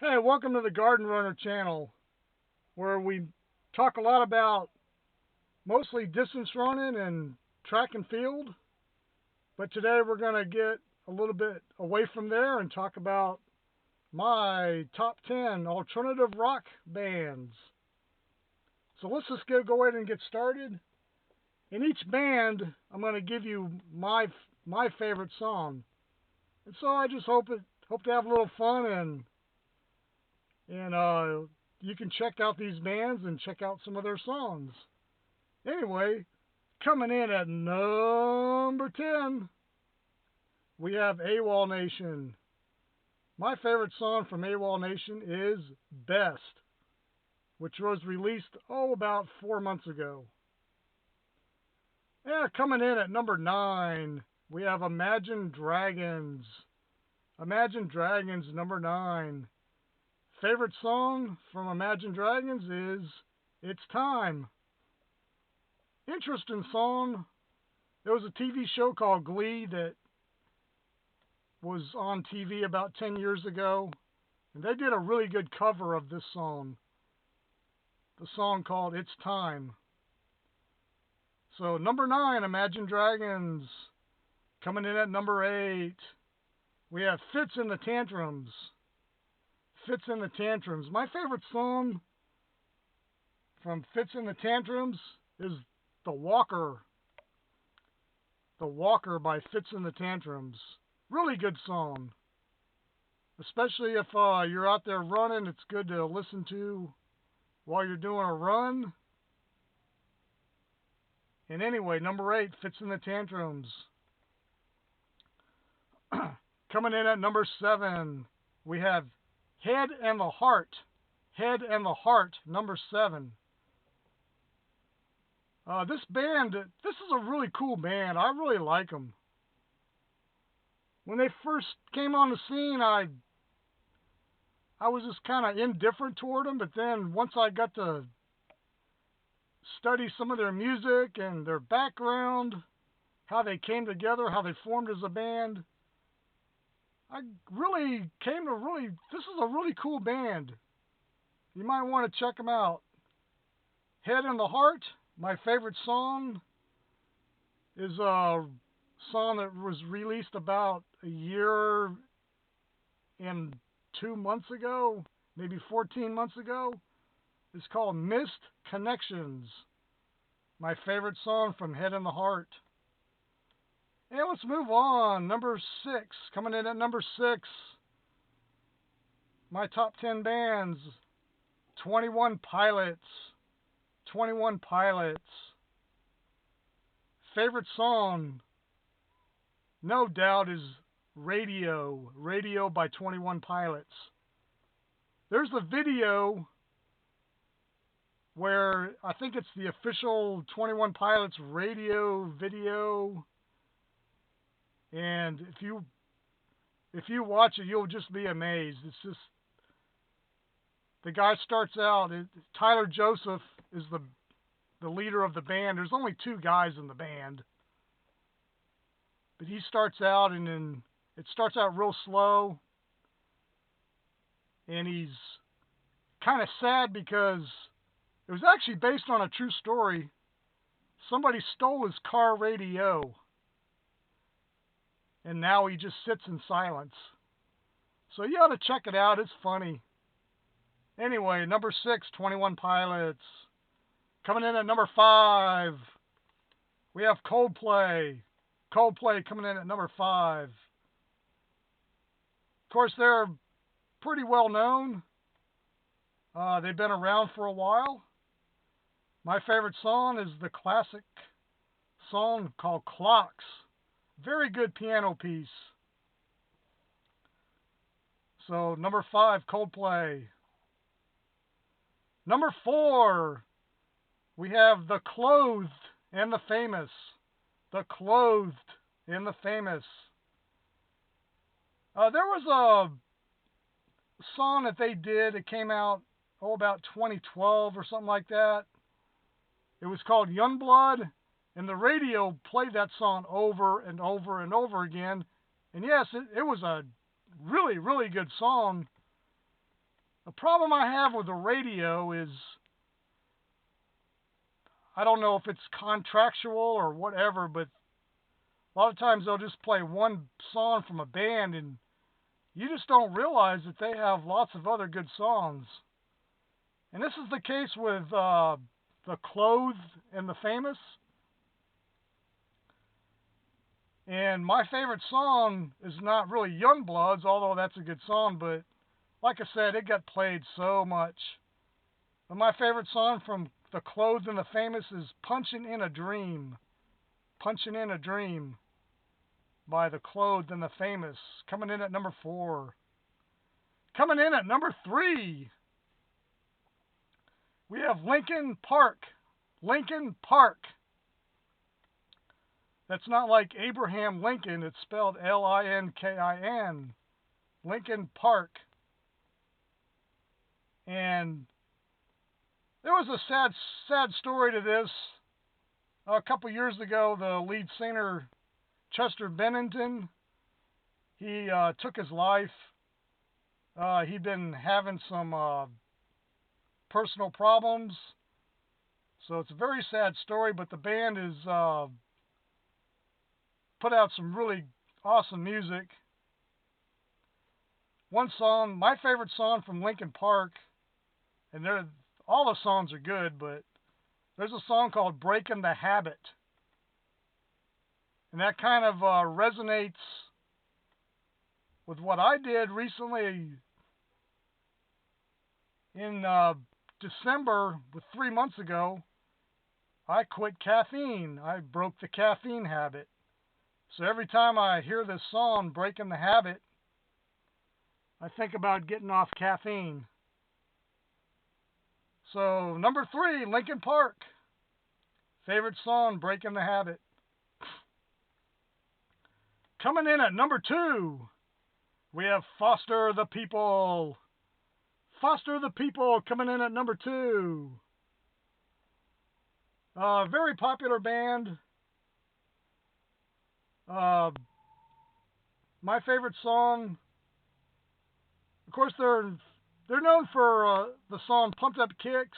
Hey, welcome to the Garden Runner channel, where we talk a lot about mostly distance running and track and field. But today we're going to get a little bit away from there and talk about my top 10 alternative rock bands. So let's just go ahead and get started. In each band, I'm going to give you my favorite song. And so I just hope to have a little fun and you can check out these bands and check out some of their songs. Anyway, coming in at number 10, we have AWOL Nation. My favorite song from AWOL Nation is Best, which was released, about 4 months ago. Yeah, coming in at number 9, we have Imagine Dragons. Imagine Dragons, number 9. Favorite song from Imagine Dragons is It's Time. Interesting song. There was a TV show called Glee that was on TV about 10 years ago, and they did a really good cover of this song. The song called It's Time. So number 9, Imagine Dragons. Coming in at number 8, we have Fitz and the Tantrums. Fitz and the Tantrums. My favorite song from Fitz and the Tantrums is The Walker. The Walker by Fitz and the Tantrums. Really good song. Especially if you're out there running, it's good to listen to while you're doing a run. And anyway, number 8, Fitz and the Tantrums. Coming in at number 7, we have Head and the Heart. Head and the Heart, number 7. This band, this is a really cool band. I really like them. When they first came on the scene, I was just kind of indifferent toward them, but then once I got to study some of their music and their background, how they came together, how they formed as a band, I really came to this is a really cool band. You might want to check them out. Head and the Heart, my favorite song, is a song that was released about a year and 2 months ago, maybe 14 months ago. It's called Missed Connections. My favorite song from Head and the Heart. And let's move on. Number 6. Coming in at number 6. My top 10 bands. 21 Pilots. 21 Pilots. Favorite song, no doubt, is Radio. Radio by 21 Pilots. There's a video where I think it's the official 21 Pilots radio video. And if you watch it, you'll just be amazed. It's just, the guy starts out, Tyler Joseph is the leader of the band. There's only 2 guys in the band. But he starts out, and then it starts out real slow. And he's kind of sad because it was actually based on a true story. Somebody stole his car radio. And now he just sits in silence. So you ought to check it out. It's funny. Anyway, number 6, 21 Pilots. Coming in at number 5, we have Coldplay. Coldplay coming in at number 5. Of course, they're pretty well known. They've been around for a while. My favorite song is the classic song called Clocks. Very good piano piece. So, number 5, Coldplay. Number 4, we have The Clothed and the Famous. The Clothed and the Famous. There was a song that they did. It came out, about 2012 or something like that. It was called Youngblood. And the radio played that song over and over and over again. And yes, it was a really, really good song. The problem I have with the radio is I don't know if it's contractual or whatever, but a lot of times they'll just play one song from a band and you just don't realize that they have lots of other good songs. And this is the case with The Clothed and the Famous. And my favorite song is not really Youngbloods, although that's a good song, but like I said, it got played so much. But my favorite song from The Clothed and the Famous is Punchin' in a Dream. Punchin' in a Dream by The Clothed and the Famous, coming in at number 4. Coming in at number 3, we have Linkin Park. Linkin Park. That's not like Abraham Lincoln. It's spelled Linkin. Linkin Park. And there was a sad story to this. A couple years ago, the lead singer, Chester Bennington, he took his life. He'd been having some personal problems. So it's a very sad story, but the band is put out some really awesome music. One song, my favorite song from Linkin Park, and all the songs are good, but there's a song called Breaking the Habit. And that kind of resonates with what I did recently in December, 3 months ago. I quit caffeine. I broke the caffeine habit. So every time I hear this song, Breaking the Habit, I think about getting off caffeine. So, number 3, Linkin Park. Favorite song, Breaking the Habit. Coming in at number 2, we have Foster the People. Foster the People coming in at number 2. Very popular band. My favorite song, of course, they're known for the song Pumped Up Kicks,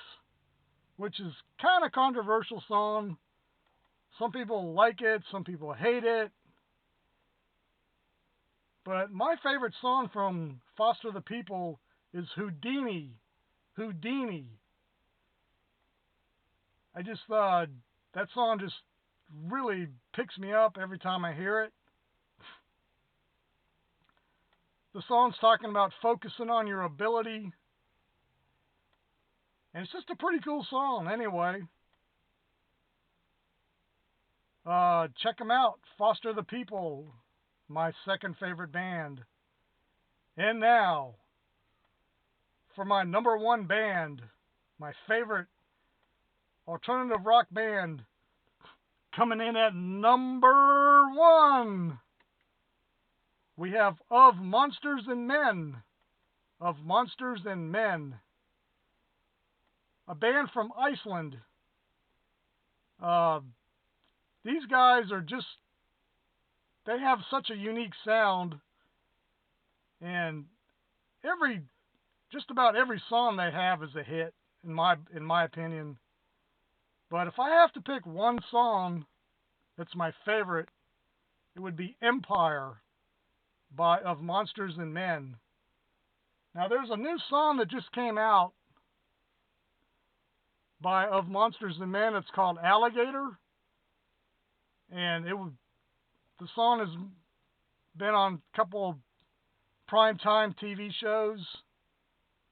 which is kind of controversial song. Some people like it, some people hate it. But my favorite song from Foster the People is Houdini. Houdini. I just that song just really picks me up every time I hear it. The song's talking about focusing on your ability. And it's just a pretty cool song anyway. Check them out. Foster the People, my second favorite band. And now, for my number 1 band, my favorite alternative rock band, coming in at number 1, we have Of Monsters and Men. Of Monsters and Men. A band from Iceland. These guys are they have such a unique sound. And just about every song they have is a hit, in my opinion. But if I have to pick one song that's my favorite, it would be Empire of Monsters and Men. Now there's a new song that just came out of Monsters and Men. It's called Alligator. And the song has been on a couple of primetime TV shows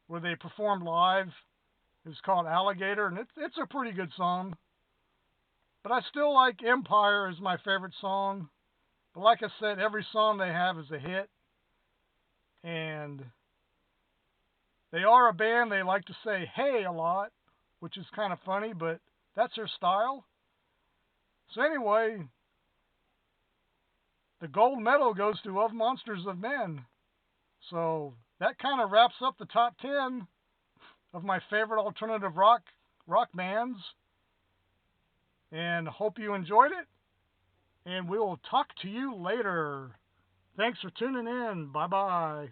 where they performed live. It's called Alligator, and it's a pretty good song. But I still like Empire as my favorite song. But like I said, every song they have is a hit. And they are a band, they like to say hey a lot, which is kind of funny, but that's their style. So anyway, the gold medal goes to Of Monsters of Men. So that kind of wraps up the top 10 of my favorite alternative rock bands. And hope you enjoyed it. And we will talk to you later. Thanks for tuning in. Bye-bye.